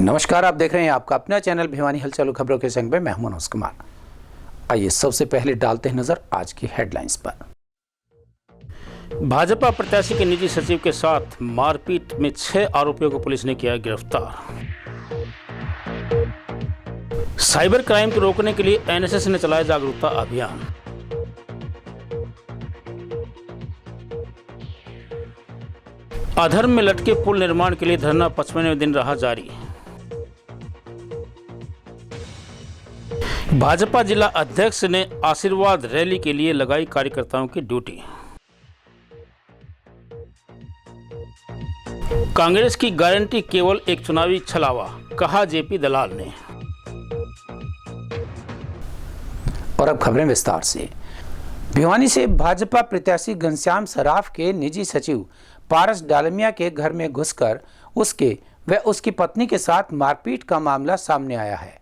नमस्कार, आप देख रहे हैं आपका अपना चैनल भिवानी हलचल खबरों के संग में मैं मनोज कुमार। आइए सबसे पहले डालते हैं नजर आज की हेडलाइंस पर। भाजपा प्रत्याशी के निजी सचिव के साथ मारपीट में 6 आरोपियों को पुलिस ने किया गिरफ्तार। साइबर क्राइम को रोकने के लिए एनएसएस ने चलाया जागरूकता अभियान। अधर्म में लटके पुल निर्माण के लिए धरना 55वें दिन रहा जारी। भाजपा जिला अध्यक्ष ने आशीर्वाद रैली के लिए लगाई कार्यकर्ताओं की ड्यूटी। कांग्रेस की गारंटी केवल एक चुनावी छलावा, कहा जेपी दलाल ने। और अब खबरें विस्तार से। भिवानी से भाजपा प्रत्याशी घनश्याम सराफ के निजी सचिव पारस डालमिया के घर में घुसकर उसके व उसकी पत्नी के साथ मारपीट का मामला सामने आया है।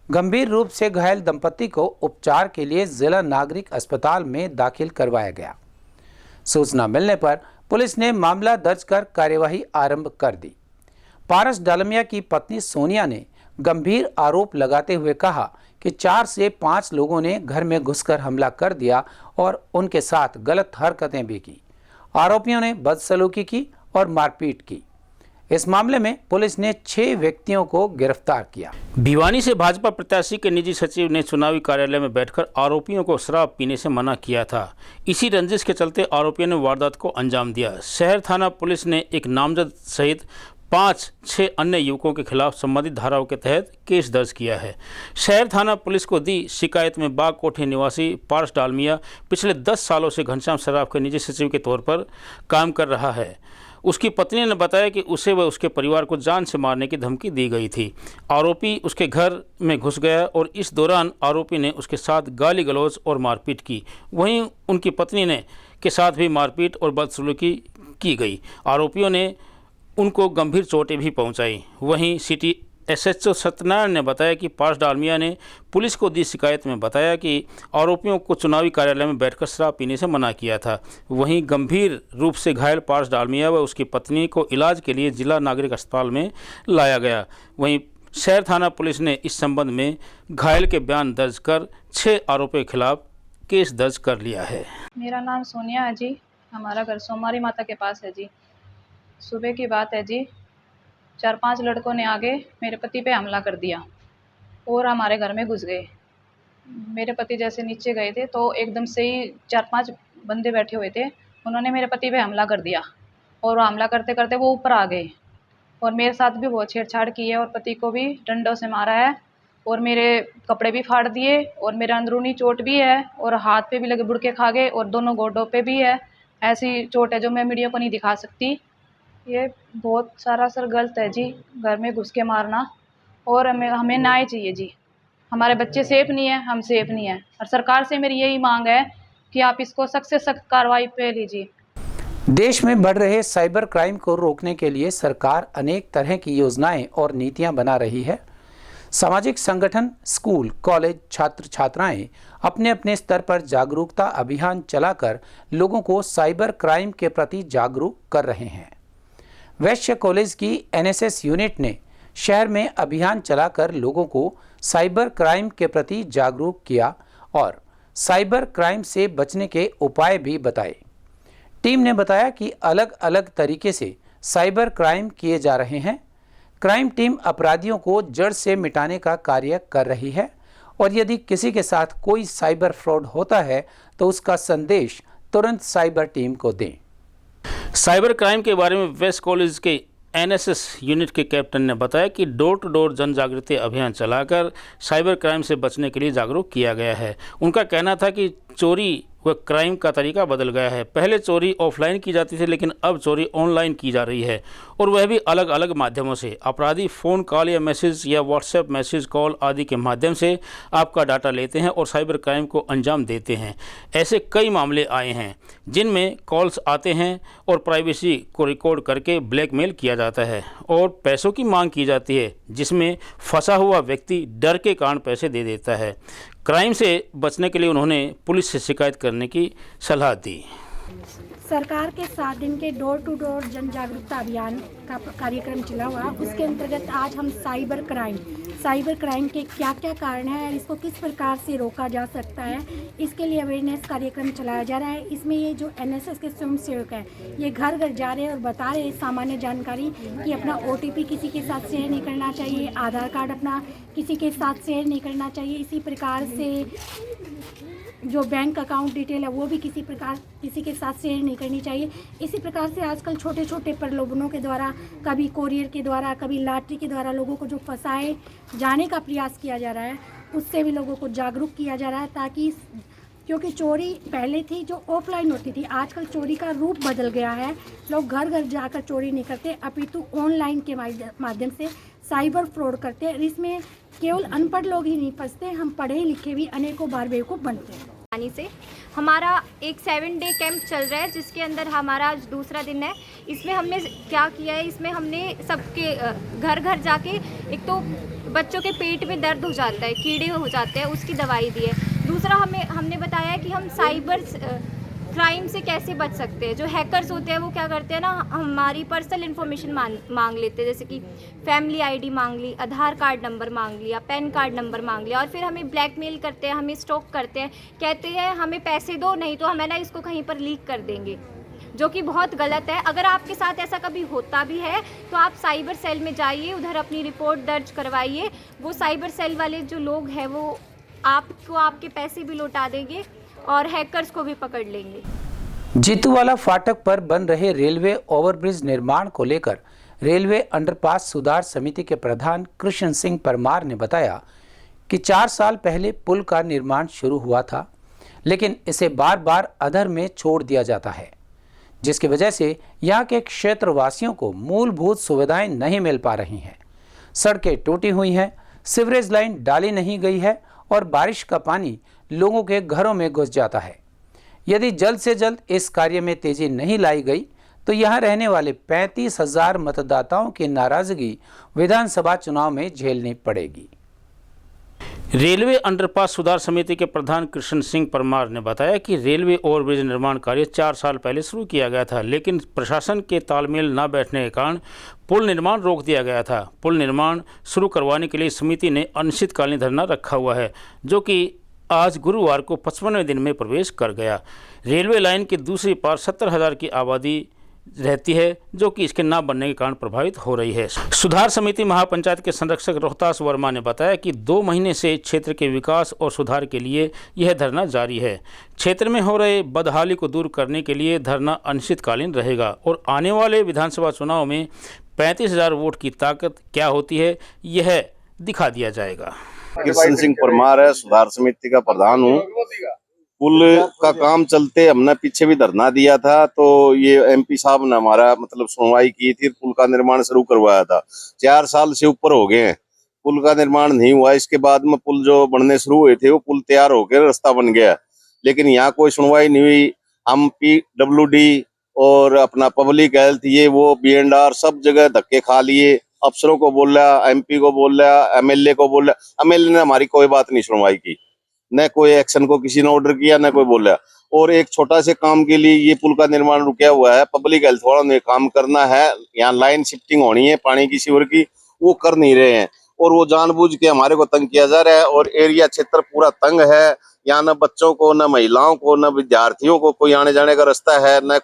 गंभीर रूप से घायल दंपति को उपचार के लिए जिला नागरिक अस्पताल में दाखिल करवाया गया। सूचना मिलने पर पुलिस ने मामला दर्ज कर कार्यवाही आरंभ कर दी। पारस डालमिया की पत्नी सोनिया ने गंभीर आरोप लगाते हुए कहा कि 4 से 5 लोगों ने घर में घुसकर हमला कर दिया और उनके साथ गलत हरकतें भी की। आरोपियों ने बदसलूकी की और मारपीट की। इस मामले में पुलिस ने 6 व्यक्तियों को गिरफ्तार किया। भिवानी से भाजपा प्रत्याशी के निजी सचिव ने चुनावी कार्यालय में बैठकर आरोपियों को शराब पीने से मना किया था। इसी रंजिश के चलते आरोपियों ने वारदात को अंजाम दिया। शहर थाना पुलिस ने एक नामजद सहित 5-6 अन्य युवकों के खिलाफ संबंधित धाराओं के तहत केस दर्ज किया है। शहर थाना पुलिस को दी शिकायत में बाग कोठी निवासी पारस डालमिया पिछले 10 सालों से घनश्याम सराफ के निजी सचिव के तौर पर काम कर रहा है। उसकी पत्नी ने बताया कि उसे व उसके परिवार को जान से मारने की धमकी दी गई थी। आरोपी उसके घर में घुस गया और इस दौरान आरोपी ने उसके साथ गाली गलौज और मारपीट की। वहीं उनकी पत्नी ने के साथ भी मारपीट और बदसलूकी की गई। आरोपियों ने उनको गंभीर चोटें भी पहुंचाई। वहीं सिटी एसएचओ सत्यनारायण ने बताया कि पारस डालमिया ने पुलिस को दी शिकायत में बताया कि आरोपियों को चुनावी कार्यालय में बैठकर शराब पीने से मना किया था। वहीं गंभीर रूप से घायल पारस डालमिया व उसकी पत्नी को इलाज के लिए जिला नागरिक अस्पताल में लाया गया। वहीं शहर थाना पुलिस ने इस संबंध में घायल के बयान दर्ज कर 6 आरोपियों के खिलाफ केस दर्ज कर लिया है। मेरा नाम सोनिया है जी। हमारा घर सोमारी माता के पास है जी। सुबह की बात है जी। 4-5 लड़कों ने आगे मेरे पति पे हमला कर दिया और हमारे घर में घुस गए। मेरे पति जैसे नीचे गए थे तो एकदम से ही 4-5 बंदे बैठे हुए थे। उन्होंने मेरे पति पे हमला कर दिया और हमला करते करते वो ऊपर आ गए और मेरे साथ भी बहुत छेड़छाड़ की है और पति को भी डंडों से मारा है और मेरे कपड़े भी फाड़ दिए और मेरा अंदरूनी चोट भी है और हाथ पे भी लगे बुड़के खा गए और दोनों गोडों पे भी है। ऐसी चोट है जो मैं मीडिया को नहीं दिखा सकती। ये बहुत सारा सर गलत है जी, घर में घुस के मारना, और हमें न्याय चाहिए जी। हमारे बच्चे सेफ नहीं है, हम सेफ नहीं है और सरकार से मेरी यही मांग है कि आप इसको सख्त से सख्त कार्रवाई पे लीजिए। देश में बढ़ रहे साइबर क्राइम को रोकने के लिए सरकार अनेक तरह की योजनाएं और नीतियां बना रही है। सामाजिक संगठन, स्कूल, कॉलेज, छात्र छात्राएं अपने अपने स्तर पर जागरूकता अभियान चलाकर लोगों को साइबर क्राइम के प्रति जागरूक कर रहे हैं। वैश्य कॉलेज की एनएसएस यूनिट ने शहर में अभियान चलाकर लोगों को साइबर क्राइम के प्रति जागरूक किया और साइबर क्राइम से बचने के उपाय भी बताए। टीम ने बताया कि अलग अलग तरीके से साइबर क्राइम किए जा रहे हैं। क्राइम टीम अपराधियों को जड़ से मिटाने का कार्य कर रही है और यदि किसी के साथ कोई साइबर फ्रॉड होता है तो उसका संदेश तुरंत साइबर टीम को दें। साइबर क्राइम के बारे में वेस्ट कॉलेज के एनएसएस यूनिट के कैप्टन ने बताया कि डोर टू डोर जन जागृति अभियान चलाकर साइबर क्राइम से बचने के लिए जागरूक किया गया है। उनका कहना था कि चोरी व क्राइम का तरीका बदल गया है। पहले चोरी ऑफलाइन की जाती थी लेकिन अब चोरी ऑनलाइन की जा रही है और वह भी अलग अलग माध्यमों से। अपराधी फ़ोन कॉल या मैसेज या व्हाट्सएप मैसेज कॉल आदि के माध्यम से आपका डाटा लेते हैं और साइबर क्राइम को अंजाम देते हैं। ऐसे कई मामले आए हैं जिनमें कॉल्स आते हैं और प्राइवेसी को रिकॉर्ड करके ब्लैकमेल किया जाता है और पैसों की मांग की जाती है, जिसमें फंसा हुआ व्यक्ति डर के कारण पैसे दे देता है। क्राइम से बचने के लिए उन्होंने पुलिस से शिकायत करने की सलाह दी। सरकार के 7 दिन के डोर टू डोर जन जागरूकता अभियान का कार्यक्रम चला हुआ। उसके अंतर्गत आज हम साइबर क्राइम के क्या क्या कारण हैं और इसको किस प्रकार से रोका जा सकता है, इसके लिए अवेयरनेस कार्यक्रम चलाया जा रहा है। इसमें ये जो NSS के स्वयंसेवक हैं, ये घर घर जा रहे हैं और बता रहे हैं सामान्य जानकारी कि अपना OTP किसी के साथ शेयर नहीं करना चाहिए, आधार कार्ड अपना किसी के साथ शेयर नहीं करना चाहिए। इसी प्रकार से जो बैंक अकाउंट डिटेल है वो भी किसी के साथ शेयर नहीं करनी चाहिए। इसी प्रकार से आजकल छोटे छोटे प्रलोभनों के द्वारा, कभी कोरियर के द्वारा, कभी लॉटरी के द्वारा लोगों को जो फंसाए जाने का प्रयास किया जा रहा है, उससे भी लोगों को जागरूक किया जा रहा है। ताकि क्योंकि चोरी पहले थी जो ऑफलाइन होती थी, आजकल चोरी का रूप बदल गया है। लोग घर घर जाकर चोरी नहीं करते, अपितु ऑनलाइन के माध्यम से साइबर फ्रॉड करते हैं। इसमें केवल अनपढ़ लोग ही नहीं फंसते, हम पढ़े लिखे भी अनेकों बार बेवकूफ़ बनते हैं। से हमारा एक 7 डे कैंप चल रहा है, जिसके अंदर हमारा आज दूसरा दिन है। इसमें हमने क्या किया है, इसमें हमने सबके घर घर जाके, एक तो बच्चों के पेट में दर्द हो जाता है, कीड़े हो जाते हैं, उसकी दवाई दी है। दूसरा हमने बताया है कि हम साइबर क्राइम से कैसे बच सकते हैं। जो हैकर्स होते हैं वो क्या करते हैं ना, हमारी पर्सनल इन्फॉर्मेशन मांग लेते हैं, जैसे कि फैमिली आईडी मांग ली, आधार कार्ड नंबर मांग लिया, पैन कार्ड नंबर मांग लिया, और फिर हमें ब्लैकमेल करते हैं, हमें स्टॉक करते हैं, कहते हैं हमें पैसे दो, नहीं तो हमें ना इसको कहीं पर लीक कर देंगे, जो कि बहुत गलत है। अगर आपके साथ ऐसा कभी होता भी है तो आप साइबर सेल में जाइए, उधर अपनी रिपोर्ट दर्ज करवाइए। वो साइबर सेल वाले जो लोग हैं वो आपको आपके पैसे भी लौटा देंगे और हैकर्स को भी पकड़ लेंगे। जीतूवाला फाटक पर बन रहे रेलवे ओवरब्रिज निर्माण को लेकर रेलवे अंडरपास सुधार समिति के प्रधान कृष्ण सिंह परमार ने बताया कि 4 साल पहले पुल का निर्माण शुरू हुआ था, लेकिन इसे बार बार अधर में छोड़ दिया जाता है, जिसकी वजह से यहाँ के क्षेत्रवासियों को मूलभूत सुविधाएं नहीं मिल पा रही हैं। सड़कें टूटी हुई हैं, सीवरेज लाइन डाली नहीं गई है और बारिश का पानी लोगों के घरों में घुस जाता है। यदि जल्द से जल्द इस कार्य में तेजी नहीं लाई गई तो यहाँ रहने वाले 35,000 मतदाताओं की नाराजगी विधानसभा चुनाव में झेलनी पड़ेगी। रेलवे अंडरपास सुधार समिति के प्रधान कृष्ण सिंह परमार ने बताया कि रेलवे ओवरब्रिज निर्माण कार्य 4 साल पहले शुरू किया गया था, लेकिन प्रशासन के तालमेल न बैठने के कारण पुल निर्माण रोक दिया गया था। पुल निर्माण शुरू करवाने के लिए समिति ने अनिश्चितकालीन धरना रखा हुआ है, जो कि आज गुरुवार को 55वें दिन में प्रवेश कर गया। रेलवे लाइन के दूसरी पार 70,000 की आबादी रहती है, जो कि इसके ना बनने के कारण प्रभावित हो रही है। सुधार समिति महापंचायत के संरक्षक रोहतास वर्मा ने बताया कि 2 महीने से क्षेत्र के विकास और सुधार के लिए यह धरना जारी है। क्षेत्र में हो रहे बदहाली को दूर करने के लिए धरना अनिश्चितकालीन रहेगा और आने वाले विधानसभा चुनाव में 35,000 वोट की ताकत क्या होती है, यह दिखा दिया जाएगा। कृष्ण सिंह परमार है, सुधार समिति का प्रधान हूँ। पुल का काम चलते हमने पीछे भी धरना दिया था, तो ये MP साहब ने हमारा सुनवाई की थी, पुल का निर्माण शुरू करवाया था। 4 साल से ऊपर हो गए हैं, पुल का निर्माण नहीं हुआ। इसके बाद में पुल जो बनने शुरू हुए थे वो पुल तैयार होकर रास्ता बन गया, लेकिन यहाँ कोई सुनवाई नहीं हुई। हम PWD और अपना पब्लिक हेल्थ, ये वो B&R सब जगह धक्के खा लिए। अफसरों को बोल रहा, MP को बोल रहा, MLA को बोल रहा। MLA ने हमारी कोई बात नहीं सुनवाई की, न कोई एक्शन को किसी ने ऑर्डर किया, न कोई बोला। और एक छोटा से काम के लिए ये पुल का निर्माण रुका हुआ है। पब्लिक हेल्थ वालों ने काम करना है, यहाँ लाइन शिफ्टिंग होनी है पानी की, सीवर की, वो कर नहीं रहे हैं और वो जानबूझ के हमारे को तंग किया जा रहा है। और एरिया क्षेत्र पूरा तंग है, यहाँ न बच्चों को, न महिलाओं को, न विद्यार्थियों को कोई आने जाने का रास्ता है, न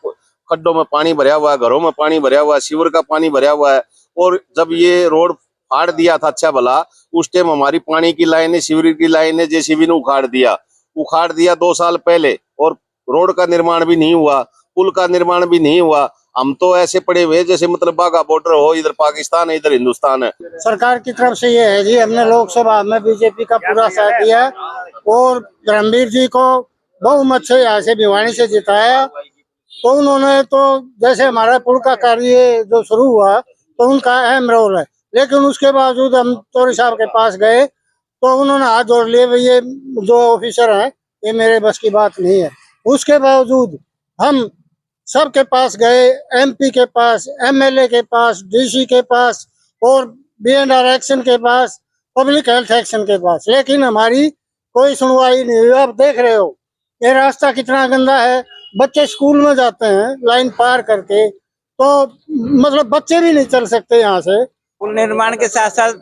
खड्डों में पानी भरा हुआ है, घरों में पानी भरा हुआ है, सीवर का पानी भरा हुआ है। और जब ये रोड फाड़ दिया था अच्छा भला, उस टाइम हमारी पानी की लाइन है, सीवरेज की लाइन है, JCB ने उखाड़ दिया 2 साल पहले। और रोड का निर्माण भी नहीं हुआ, पुल का निर्माण भी नहीं हुआ। हम तो ऐसे पड़े हुए जैसे बाघा बॉर्डर हो, इधर पाकिस्तान है इधर हिंदुस्तान है। सरकार की तरफ से ये है जी, हमने लोकसभा में BJP का पूरा साथ दिया और धर्मवीर जी को बहुमत से यहाँ से भिवानी से जिताया। तो उन्होंने तो जैसे हमारा पुल का कार्य जो शुरू हुआ तो उनका अहम रोल है, लेकिन उसके बावजूद हम तोरी साहब के पास गए तो उन्होंने हाथ जोड़ लिए, भाई ये जो ऑफिसर हैं ये मेरे बस की बात नहीं है। उसके बावजूद हम सबके पास गए, MP के पास, MLA के पास, DC के पास और B&R एक्शन के पास, पब्लिक हेल्थ एक्शन के पास, लेकिन हमारी कोई सुनवाई नहीं हुई। आप देख रहे हो ये रास्ता कितना गंदा है, बच्चे स्कूल में जाते हैं लाइन पार करके, तो मतलब बच्चे भी नहीं चल सकते यहाँ से। पुल निर्माण के साथ साथ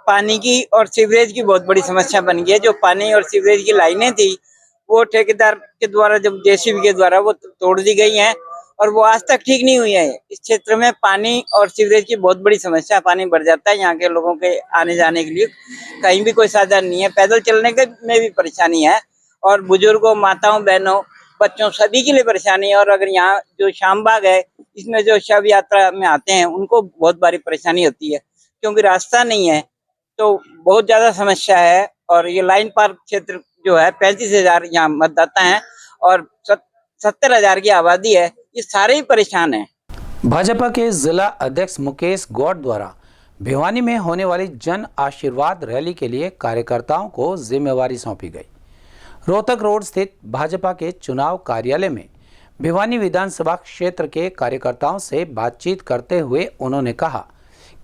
पानी की और सीवरेज की बहुत बड़ी समस्या बन गई है। जो पानी और सीवरेज की लाइनें थी वो ठेकेदार के द्वारा, जब जेसीबी के द्वारा वो तोड़ दी गई हैं और वो आज तक ठीक नहीं हुई है। इस क्षेत्र में पानी और सीवरेज की बहुत बड़ी समस्या, पानी बढ़ जाता है, यहाँ के लोगों के आने जाने के लिए कहीं भी कोई साधन नहीं है, पैदल चलने के में भी परेशानी है और बुजुर्गों, माताओं, बहनों, बच्चों सभी के लिए परेशानी है। और अगर यहाँ जो शामबाग है इसमें जो शव यात्रा में आते हैं उनको बहुत भारी परेशानी होती है, क्योंकि रास्ता नहीं है, तो बहुत ज्यादा समस्या है। और ये लाइन पार्क क्षेत्र जो है 35,000 यहाँ मतदाता हैं और 70,000 की आबादी है, ये सारे ही परेशान हैं। भाजपा के जिला अध्यक्ष मुकेश गौड़ द्वारा भिवानी में होने वाली जन आशीर्वाद रैली के लिए कार्यकर्ताओं को जिम्मेवारी सौंपी गई। रोहतक रोड स्थित भाजपा के चुनाव कार्यालय में भिवानी विधानसभा क्षेत्र के कार्यकर्ताओं से बातचीत करते हुए उन्होंने कहा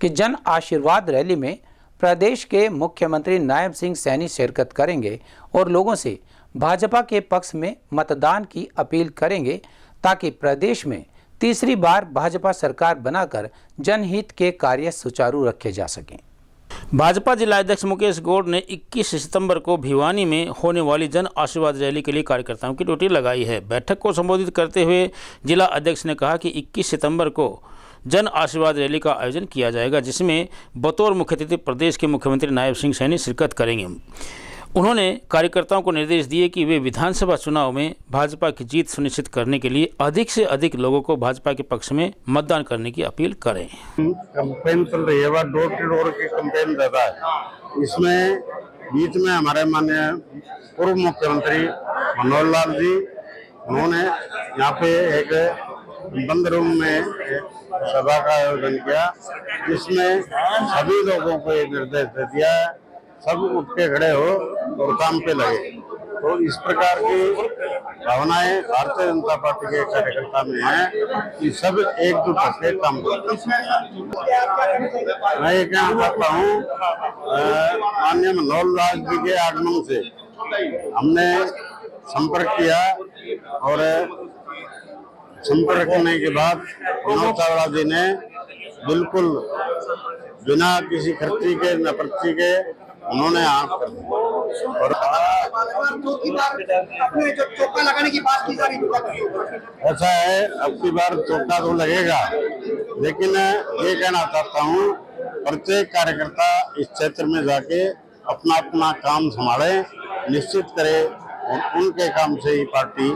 कि जन आशीर्वाद रैली में प्रदेश के मुख्यमंत्री नायब सिंह सैनी शिरकत करेंगे और लोगों से भाजपा के पक्ष में मतदान की अपील करेंगे ताकि प्रदेश में तीसरी बार भाजपा सरकार बनाकर जनहित के कार्य सुचारू रखे जा सकें। भाजपा जिला अध्यक्ष मुकेश गौड़ ने 21 सितंबर को भिवानी में होने वाली जन आशीर्वाद रैली के लिए कार्यकर्ताओं की ड्यूटी लगाई है। बैठक को संबोधित करते हुए जिला अध्यक्ष ने कहा कि 21 सितंबर को जन आशीर्वाद रैली का आयोजन किया जाएगा, जिसमें बतौर मुख्य अतिथि प्रदेश के मुख्यमंत्री नायब सिंह सैनी शिरकत करेंगे। उन्होंने कार्यकर्ताओं को निर्देश दिए कि वे विधानसभा चुनाव में भाजपा की जीत सुनिश्चित करने के लिए अधिक से अधिक लोगों को भाजपा के पक्ष में मतदान करने की अपील करें। कैंपेन चल रही है, वह डोर टू डोर की कैंपेन रहता है। इसमें बीच में हमारे माननीय पूर्व मुख्यमंत्री मनोहर लाल जी, उन्होंने यहाँ पे एक बंद रूम में सभा का आयोजन किया, जिसमें सभी लोगों को ये निर्देश दे दिया है सब उठ के खड़े हो और काम पे लगे। तो इस प्रकार की भावनाएं भारतीय जनता पार्टी के कार्यकर्ता में हैं कि सब एकजुट होकर काम करते हैं। मैं ये कहना चाहता हूँ, माननीय मनोहर लाल जी के आगमन से हमने संपर्क किया और संपर्क करने के बाद मनोज चावड़ा जी ने बिल्कुल बिना किसी खर्ची के न पर्ची के उन्होंने आप कर दिया और अपने जो चौका लगाने की बात की जा रही है। ऐसा है, अब की बार चौका तो लगेगा, लेकिन ये कहना चाहता हूँ प्रत्येक कार्यकर्ता इस क्षेत्र में जाके अपना अपना काम संभाले, निश्चित करे और उनके काम से ही पार्टी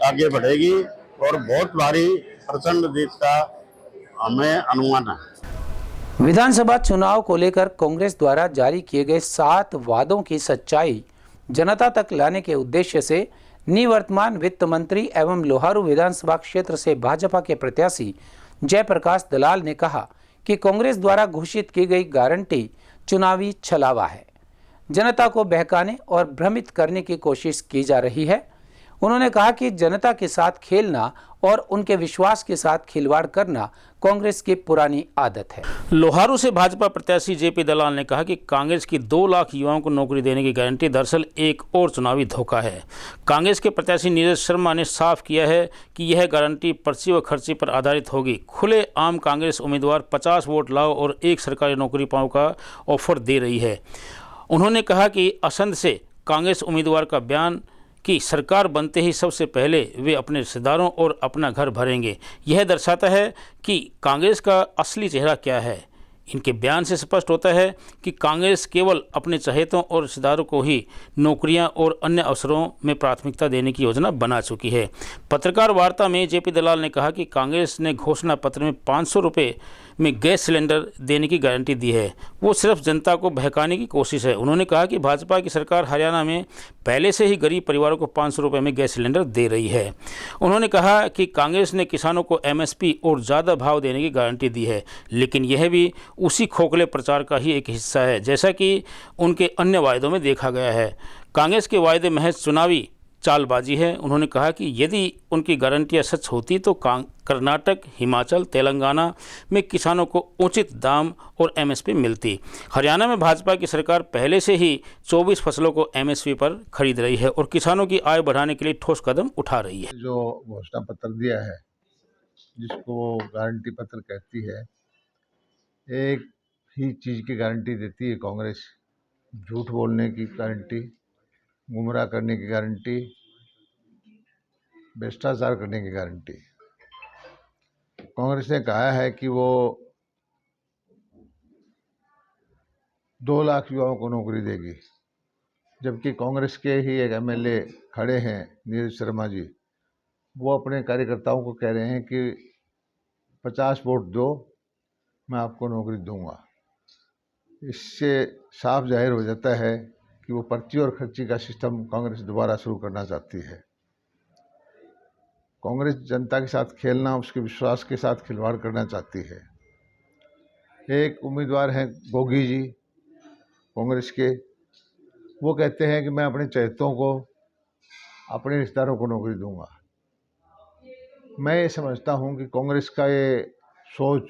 आगे बढ़ेगी और बहुत भारी प्रचंड जीत का हमें अनुमान है। विधानसभा चुनाव को लेकर कांग्रेस द्वारा जारी किए गए 7 वादों की सच्चाई जनता तक लाने के उद्देश्य से निवर्तमान वित्त मंत्री एवं लोहारू विधानसभा क्षेत्र से भाजपा के प्रत्याशी जयप्रकाश दलाल ने कहा कि कांग्रेस द्वारा घोषित की गई गारंटी चुनावी छलावा है, जनता को बहकाने और भ्रमित करने की कोशिश की जा रही है। उन्होंने कहा कि जनता के साथ खेलना और उनके विश्वास के साथ खिलवाड़ करना कांग्रेस की पुरानी आदत है। लोहारू से भाजपा प्रत्याशी जेपी दलाल ने कहा कि कांग्रेस की 2 लाख युवाओं को नौकरी देने की गारंटी दरअसल एक और चुनावी धोखा है। कांग्रेस के प्रत्याशी नीरज शर्मा ने साफ किया है कि यह गारंटी पर्ची व खर्ची पर आधारित होगी। खुले आम कांग्रेस उम्मीदवार 50 वोट लाओ और एक सरकारी नौकरी पाओ का ऑफर दे रही है। उन्होंने कहा कि असंध से कांग्रेस उम्मीदवार का बयान कि सरकार बनते ही सबसे पहले वे अपने रिश्तेदारों और अपना घर भरेंगे, यह दर्शाता है कि कांग्रेस का असली चेहरा क्या है। इनके बयान से स्पष्ट होता है कि कांग्रेस केवल अपने चहेतों और रिश्तेदारों को ही नौकरियां और अन्य अवसरों में प्राथमिकता देने की योजना बना चुकी है। पत्रकार वार्ता में जेपी दलाल ने कहा कि कांग्रेस ने घोषणा पत्र में 500 रुपये में गैस सिलेंडर देने की गारंटी दी है, वो सिर्फ जनता को बहकाने की कोशिश है। उन्होंने कहा कि भाजपा की सरकार हरियाणा में पहले से ही गरीब परिवारों को 500 रुपये में गैस सिलेंडर दे रही है। उन्होंने कहा कि कांग्रेस ने किसानों को MSP और ज़्यादा भाव देने की गारंटी दी है, लेकिन यह भी उसी खोखले प्रचार का ही एक हिस्सा है, जैसा कि उनके अन्य वायदों में देखा गया है। कांग्रेस के वायदे महज चुनावी चालबाजी है। उन्होंने कहा कि यदि उनकी गारंटियां सच होती तो कर्नाटक, हिमाचल, तेलंगाना में किसानों को उचित दाम और एमएसपी मिलती। हरियाणा में भाजपा की सरकार पहले से ही 24 फसलों को एमएसपी पर खरीद रही है और किसानों की आय बढ़ाने के लिए ठोस कदम उठा रही है। जो घोषणा पत्र दिया है, जिसको गारंटी पत्र कहती है, एक ही चीज़ की गारंटी देती है कांग्रेस, झूठ बोलने की गारंटी, गुमराह करने की गारंटी, भ्रष्टाचार करने की गारंटी। कांग्रेस ने कहा है कि वो 2 लाख युवाओं को नौकरी देगी, जबकि कांग्रेस के ही एक एमएलए खड़े हैं, नीरज शर्मा जी, वो अपने कार्यकर्ताओं को कह रहे हैं कि 50 वोट दो, मैं आपको नौकरी दूंगा। इससे साफ जाहिर हो जाता है कि वो पर्ची और खर्ची का सिस्टम कांग्रेस दोबारा शुरू करना चाहती है। कांग्रेस जनता के साथ खेलना, उसके विश्वास के साथ खिलवाड़ करना चाहती है। एक उम्मीदवार हैं गोगी जी कांग्रेस के, वो कहते हैं कि मैं अपने चहेतों को, अपने रिश्तेदारों को नौकरी दूंगा। मैं ये समझता हूँ कि कांग्रेस का ये सोच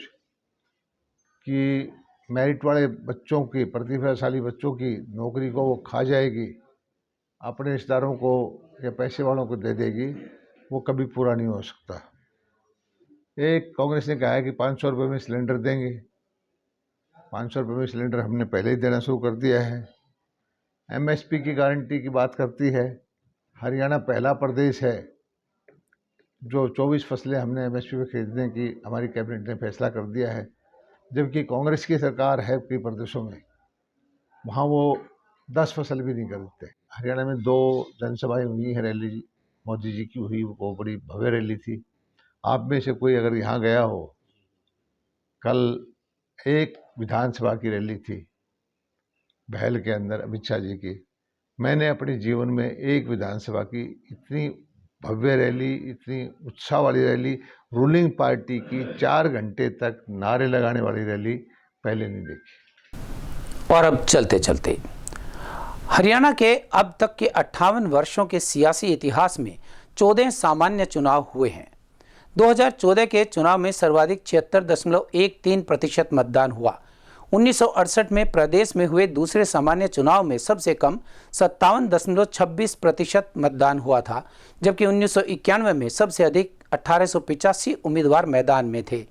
कि मेरिट वाले बच्चों की, प्रतिभाशाली बच्चों की नौकरी को वो खा जाएगी, अपने रिश्तेदारों को या पैसे वालों को दे देगी, वो कभी पूरा नहीं हो सकता। एक कांग्रेस ने कहा है कि 500 रुपये में सिलेंडर देंगे। 500 रुपये में सिलेंडर हमने पहले ही देना शुरू कर दिया है। एमएसपी की गारंटी की बात करती है। हरियाणा पहला प्रदेश है जो 24 फसलें हमने एमएसपी पे खरीदने की हमारी कैबिनेट ने फैसला कर दिया है, जबकि कांग्रेस की सरकार है कई प्रदेशों में, वहाँ वो 10 फसल भी नहीं खरीदते। हरियाणा में 2 जनसभाएं हुई हैं, रैली मोदी जी की हुई, वो बड़ी भव्य रैली थी। आप में से कोई अगर यहाँ गया हो, कल एक विधानसभा की रैली थी बहल के अंदर, अमित शाह जी की। मैंने अपने जीवन में एक विधानसभा की इतनी भव्य रैली, इतनी उत्साह वाली रैली, रूलिंग पार्टी की 4 घंटे तक नारे लगाने वाली रैली पहले नहीं देखी। और अब चलते चलते हरियाणा के अब तक के 58 वर्षों के सियासी इतिहास में 14 सामान्य चुनाव हुए हैं। 2014 के चुनाव में सर्वाधिक 76.13% मतदान हुआ। 1968 में प्रदेश में हुए दूसरे सामान्य चुनाव में सबसे कम 57.26% मतदान हुआ था, जबकि 1991 में सबसे अधिक 1885 उम्मीदवार मैदान में थे,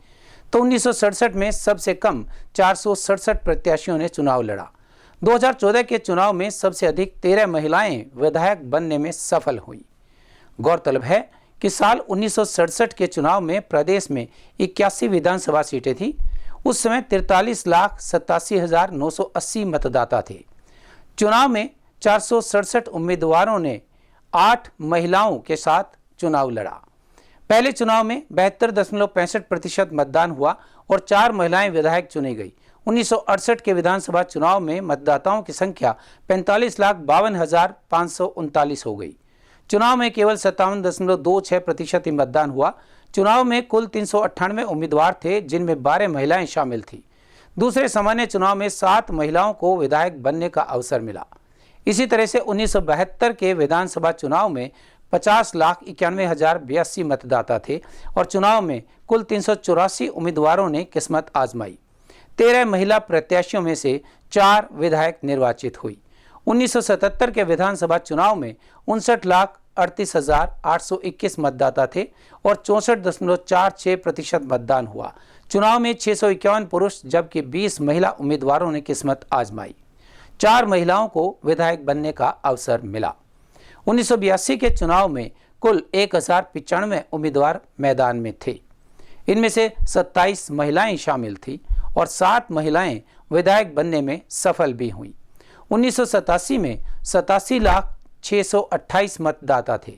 तो 1967 में सबसे कम 467 प्रत्याशियों ने चुनाव लड़ा। 2014 के चुनाव में सबसे अधिक 13 महिलाएं विधायक बनने में सफल हुई। गौरतलब है कि साल 1967 के चुनाव में प्रदेश में 81 विधानसभा सीटें थी। उस समय 43,87,980 मतदाता थे। चुनाव में 467 उम्मीदवारों ने 8 महिलाओं के साथ चुनाव लड़ा। पहले चुनाव में 72.65% मतदान हुआ और 4 महिलाएं विधायक चुनी गई। 1968 के विधानसभा चुनाव में मतदाताओं की संख्या 45,52,539 हो गई। चुनाव में केवल 57.26% ही मतदान हुआ। चुनाव में कुल 398 उम्मीदवार थे, जिनमें 12 महिलाएं शामिल थीं। दूसरे सामान्य चुनाव में 7 महिलाओं को विधायक बनने का अवसर मिला। इसी तरह से 1972 के विधानसभा चुनाव में 50,91,082 मतदाता थे और चुनाव में कुल 384 उम्मीदवारों ने किस्मत आजमाई। 13 महिला प्रत्याशियों में से 4 विधायक निर्वाचित हुई। 1977 के विधानसभा चुनाव में 59,38,821 मतदाता थे और 64.46% मतदान हुआ। चुनाव में 651 पुरुष जबकि 20 महिला उम्मीदवारों ने किस्मत आजमाई। 4 महिलाओं को विधायक बनने का अवसर मिला। 1982 के चुनाव में कुल 1095 उम्मीदवार मैदान में थे। इनमें से 27 महिलाएं शामिल थीं और 7 महिलाएं विधायक बनने में सफल भी हुईं। 1987 में 87,06,28 मतदाता थे।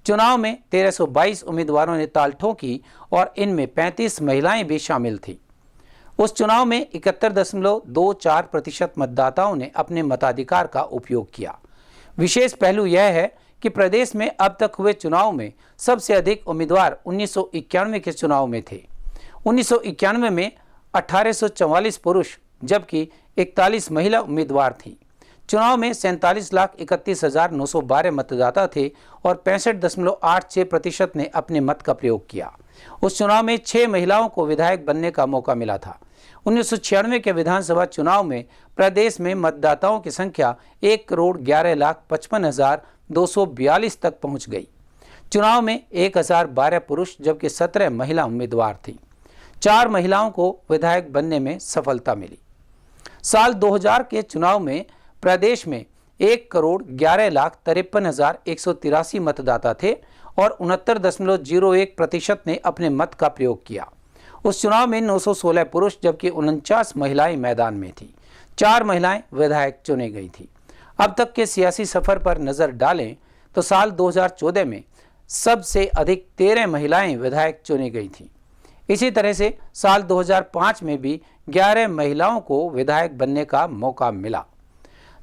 चुनाव में 1322 उम्मीदवारों ने ताल ठोकी और इनमें 35 महिलाएं भी शामिल थीं। उस चुनाव में 71.24% मतदाताओं ने अपने मताधिकार का उपयोग किया। विशेष पहलू यह है कि प्रदेश में अब तक हुए चुनाव में सबसे अधिक उम्मीदवार 1991 के चुनाव में थे। 1991 में 1844 पुरुष जबकि 41 महिला उम्मीदवार थीं। चुनाव में 47,31,912 मतदाता थे और 65.86% ने अपने मत का प्रयोग किया। उस चुनाव में 6 महिलाओं को विधायक बनने का मौका मिला था। 1996 के विधानसभा चुनाव में प्रदेश में मतदाताओं की संख्या 1,11,55,242 तक पहुंच गई। चुनाव में 1,012 पुरुष जबकि 17 महिला उम्मीदवार थीं। 4 महिलाओं को विधायक बनने में सफलता मिली। साल 2000 के चुनाव में प्रदेश में 1,11,53,183 मतदाता थे और 69.01% ने अपने मत का प्रयोग किया। उस चुनाव में 916 पुरुष जबकि 49 महिलाएं मैदान में थीं। 4 महिलाएं विधायक चुनी गई थीं। अब तक के सियासी सफर पर नजर डालें तो साल 2014 में सबसे अधिक 13 महिलाएं विधायक चुनी गई थीं। इसी तरह से साल 2005 में भी 11 महिलाओं को विधायक बनने का मौका मिला।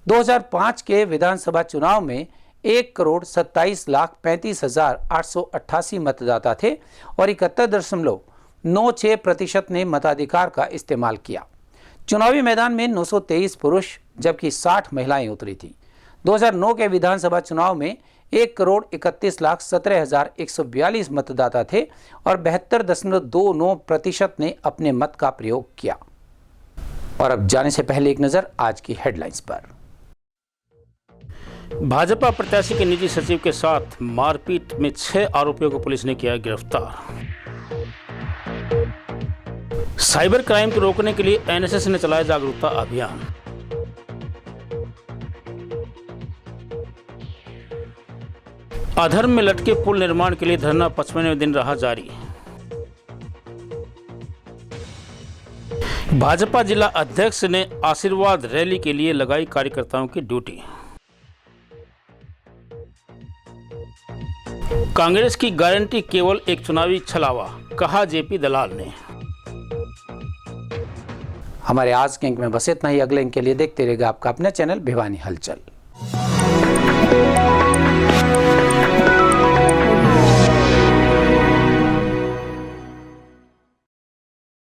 2005 के विधानसभा चुनाव में 1,27,35,888 मतदाता थे और 71.96% ने मताधिकार का इस्तेमाल किया। चुनावी मैदान में 923 पुरुष जबकि 60 महिलाएं उतरी थीं। 2009 के विधानसभा चुनाव में 1,31,17,142 मतदाता थे और 72.29% ने अपने मत का प्रयोग किया। और अब जाने से पहले एक नजर आज की हेडलाइंस पर। भाजपा प्रत्याशी के निजी सचिव के साथ मारपीट में 6 आरोपियों को पुलिस ने किया गिरफ्तार। साइबर क्राइम को रोकने के लिए एनएसएस ने चलाया जागरूकता अभियान। अधर्म में लटके पुल निर्माण के लिए धरना 55वें दिन रहा जारी। भाजपा जिला अध्यक्ष ने आशीर्वाद रैली के लिए लगाई कार्यकर्ताओं की ड्यूटी। कांग्रेस की गारंटी केवल एक चुनावी छलावा, कहा जेपी दलाल ने। हमारे आज के अंक में बस इतना ही। अगले अंक के लिए देखते रहेगा आपका अपना चैनल भिवानी हलचल।